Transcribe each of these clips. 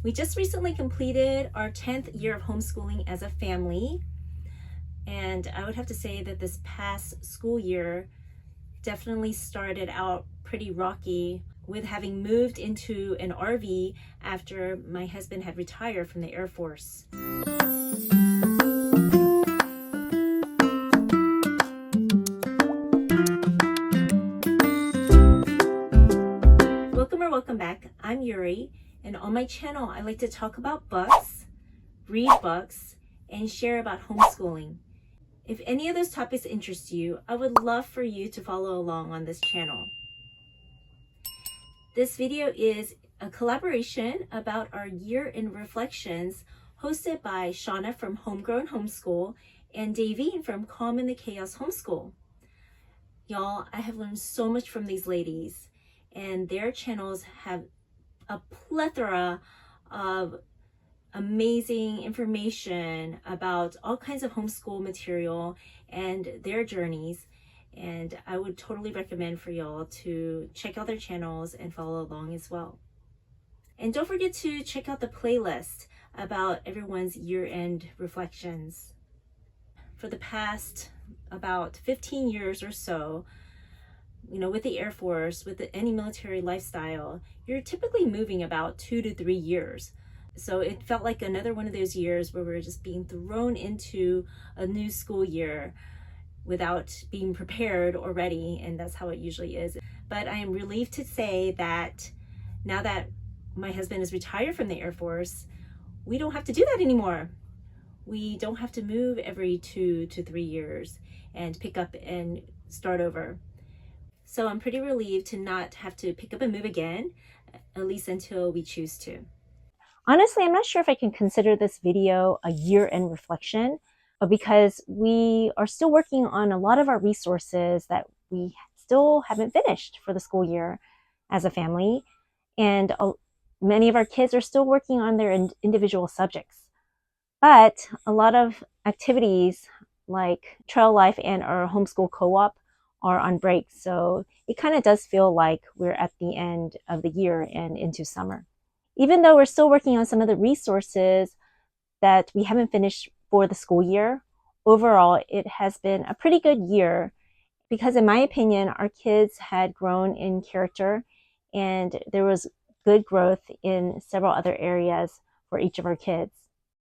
We just recently completed our 10th year of homeschooling as a family, and I would have to say that this past school year definitely started out pretty rocky with having moved into an RV after my husband had retired from the Air Force. Welcome back. I'm Yuri, and on my channel I like to talk about books, read books, and share about homeschooling. If any of those topics interest you, I would love for you to follow along on this channel. This video is a collaboration about our year-end reflections hosted by Shawna from Homegrown Homeschool and Davene from Calm in the Chaos Homeschool. Y'all, I have learned so much from these ladies, and their channels have a plethora of amazing information about all kinds of homeschool material and their journeys. And I would totally recommend for y'all to check out their channels and follow along as well. And don't forget to check out the playlist about everyone's year-end reflections. For the past about 15 years or so, with the Air Force, with any military lifestyle, you're typically moving about 2 to 3 years. So it felt like another one of those years where we're just being thrown into a new school year without being prepared or ready, and that's how it usually is. But I am relieved to say that now that my husband is retired from the Air Force, we don't have to do that anymore. We don't have to move every 2 to 3 years and pick up and start over. So I'm pretty relieved to not have to pick up and move again, at least until we choose to. Honestly, I'm not sure if I can consider this video a year-end reflection, but because we are still working on a lot of our resources that we still haven't finished for the school year as a family, and many of our kids are still working on their individual subjects. But a lot of activities like Trail Life and our homeschool co-op are on break, so it kind of does feel like we're at the end of the year and into summer. Even though we're still working on some of the resources that we haven't finished for the school year, overall it has been a pretty good year because, in my opinion, our kids had grown in character and there was good growth in several other areas for each of our kids.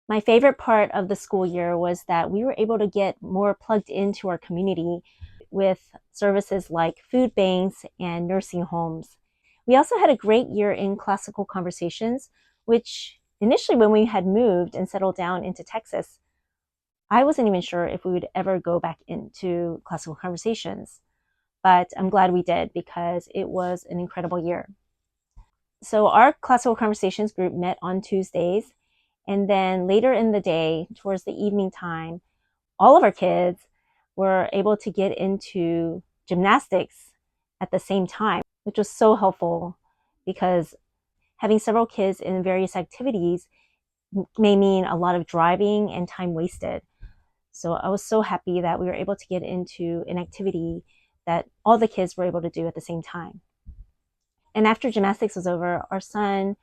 My favorite part of the school year was that we were able to get more plugged into our community with services like food banks and nursing homes. We also had a great year in classical conversations, which initially when we had moved and settled down into Texas, I wasn't even sure if we would ever go back into classical conversations. But I'm glad we did because it was an incredible year. So our classical conversations group met on Tuesdays, and then later in the day, towards the evening time, all of our kids were able to get into gymnastics at the same time, which was so helpful because having several kids in various activities may mean a lot of driving and time wasted. So I was so happy that we were able to get into an activity that all the kids were able to do at the same time. And after gymnastics was over, our son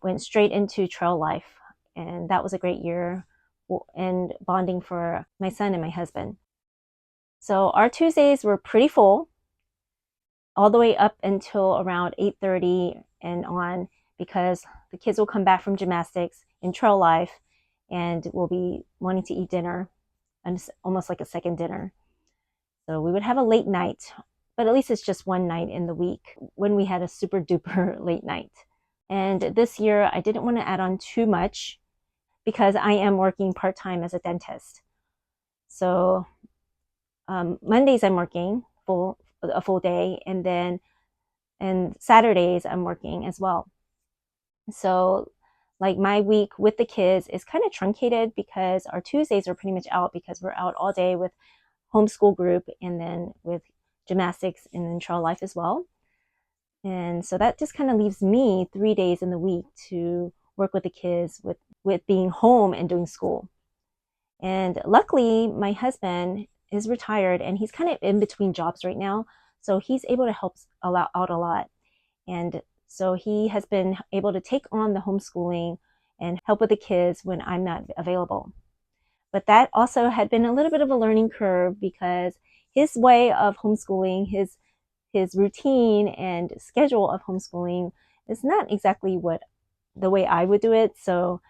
went straight into Trail Life, and that was a great year and bonding for my son and my husband. So our Tuesdays were pretty full all the way up until around 8:30 and on, because the kids will come back from gymnastics in Trail Life and will be wanting to eat dinner, and it's almost like a second dinner. So we would have a late night, but at least it's just one night in the week when we had a super duper late night. And this year I didn't want to add on too much because I am working part-time as a dentist. So Mondays I'm working a full day, and Saturdays I'm working as well. So like my week with the kids is kind of truncated because our Tuesdays are pretty much out because we're out all day with homeschool group and then with gymnastics and then Trail Life as well. And so that just kind of leaves me 3 days in the week to work with the kids with being home and doing school. And luckily my husband is retired and he's kind of in between jobs right now. So he's able to help out a lot. And so he has been able to take on the homeschooling and help with the kids when I'm not available. But that also had been a little bit of a learning curve because his way of homeschooling, his routine and schedule of homeschooling is not exactly what the way I would do it. So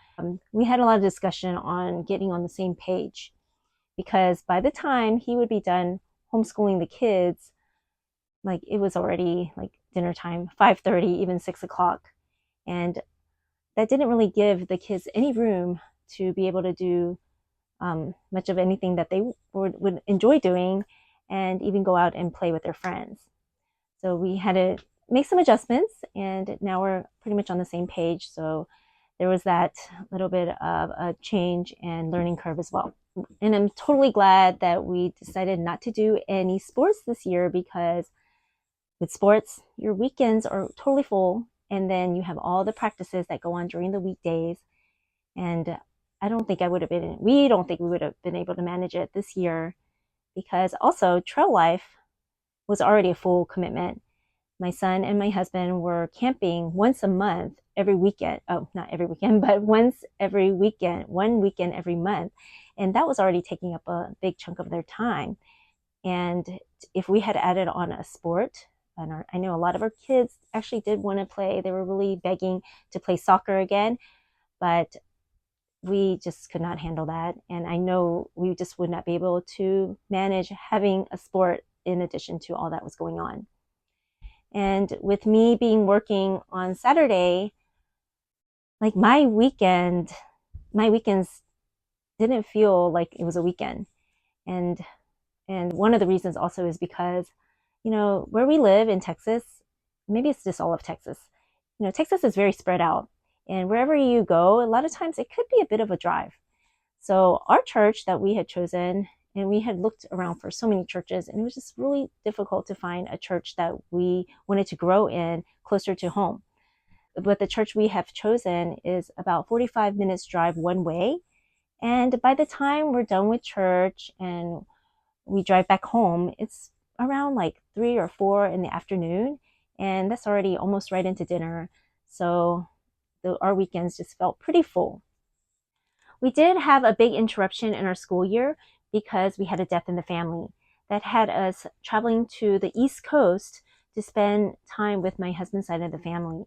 we had a lot of discussion on getting on the same page, because by the time he would be done homeschooling the kids, like it was already like dinner time, 5:30, even 6 o'clock. And that didn't really give the kids any room to be able to do much of anything that they would enjoy doing, and even go out and play with their friends. So we had to make some adjustments, and now we're pretty much on the same page. So there was that little bit of a change and learning curve as well. And I'm totally glad that we decided not to do any sports this year, because with sports, your weekends are totally full, and then you have all the practices that go on during the weekdays. And we don't think we would have been able to manage it this year, because also trail life was already a full commitment. My son and my husband were camping once a month, every weekend. Oh, not every weekend, but once every weekend, one weekend every month. And that was already taking up a big chunk of their time. And if we had added on a sport, and I know a lot of our kids actually did want to play, they were really begging to play soccer again, but we just could not handle that. And I know we just would not be able to manage having a sport in addition to all that was going on. And with me working on Saturday, like my weekends didn't feel like it was a weekend. And one of the reasons also is because, where we live in Texas, maybe it's just all of Texas, Texas is very spread out. And wherever you go, a lot of times it could be a bit of a drive. So our church that we had chosen, and we had looked around for so many churches, and it was just really difficult to find a church that we wanted to grow in closer to home. But the church we have chosen is about 45 minutes drive one way. And by the time we're done with church and we drive back home, it's around like 3 or 4 in the afternoon. And that's already almost right into dinner. So our weekends just felt pretty full. We did have a big interruption in our school year because we had a death in the family that had us traveling to the East Coast to spend time with my husband's side of the family.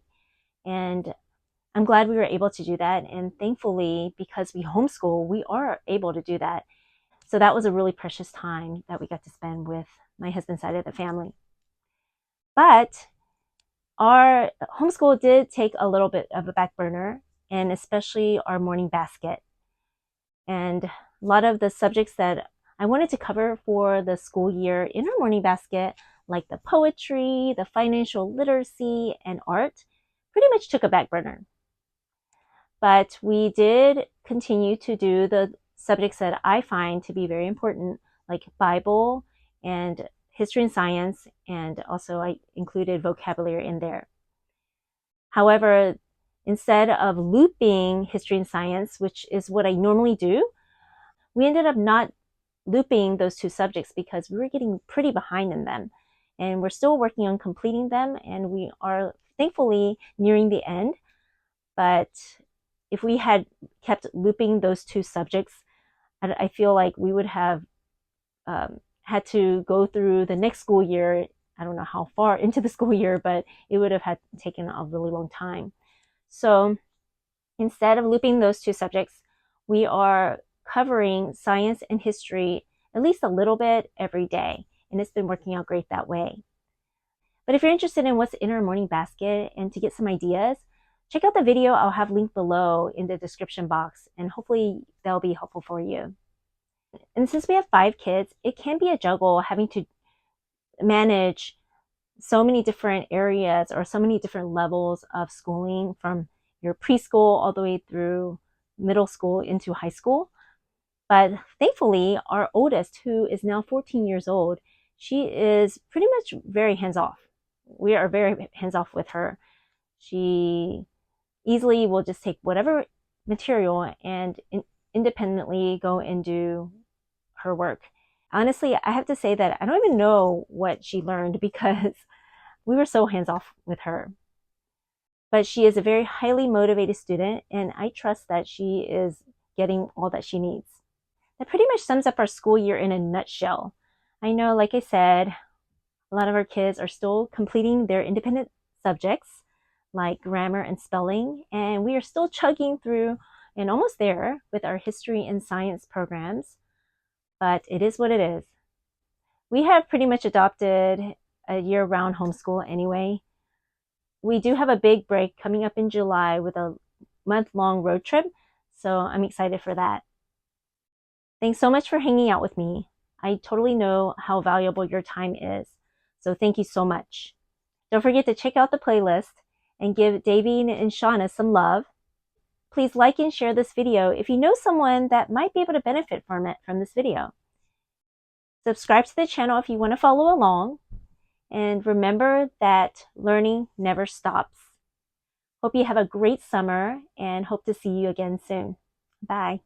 And I'm glad we were able to do that. And thankfully, because we homeschool, we are able to do that. So that was a really precious time that we got to spend with my husband's side of the family. But our homeschool did take a little bit of a back burner, and especially our morning basket. And a lot of the subjects that I wanted to cover for the school year in our morning basket, like the poetry, the financial literacy, and art, pretty much took a back burner. But we did continue to do the subjects that I find to be very important, like Bible and history and science, and also I included vocabulary in there. However, instead of looping history and science, which is what I normally do, we ended up not looping those two subjects because we were getting pretty behind in them. And we're still working on completing them, and we are thankfully nearing the end. But if we had kept looping those two subjects, I feel like we would have had to go through the next school year. I don't know how far into the school year, but it would have had taken a really long time. So instead of looping those two subjects, we are covering science and history at least a little bit every day. And it's been working out great that way. But if you're interested in what's in our morning basket and to get some ideas, check out the video I'll have linked below in the description box, and hopefully they'll be helpful for you. And since we have 5 kids, it can be a juggle having to manage so many different areas or so many different levels of schooling, from your preschool all the way through middle school into high school. But thankfully, our oldest, who is now 14 years old, she is pretty much very hands-off. We are very hands-off with her. She easily will just take whatever material and independently go and do her work. Honestly, I have to say that I don't even know what she learned because we were so hands-off with her. But she is a very highly motivated student, and I trust that she is getting all that she needs. That pretty much sums up our school year in a nutshell. I know, like I said, a lot of our kids are still completing their independent subjects like grammar and spelling, and we are still chugging through and almost there with our history and science programs, but it is what it is. We have pretty much adopted a year-round homeschool anyway. We do have a big break coming up in July with a month-long road trip, so I'm excited for that. Thanks so much for hanging out with me. I totally know how valuable your time is, so thank you so much. Don't forget to check out the playlist and give Davene and Shawna some love. Please like and share this video if you know someone that might be able to benefit from this video. Subscribe to the channel if you want to follow along. And remember that learning never stops. Hope you have a great summer and hope to see you again soon. Bye.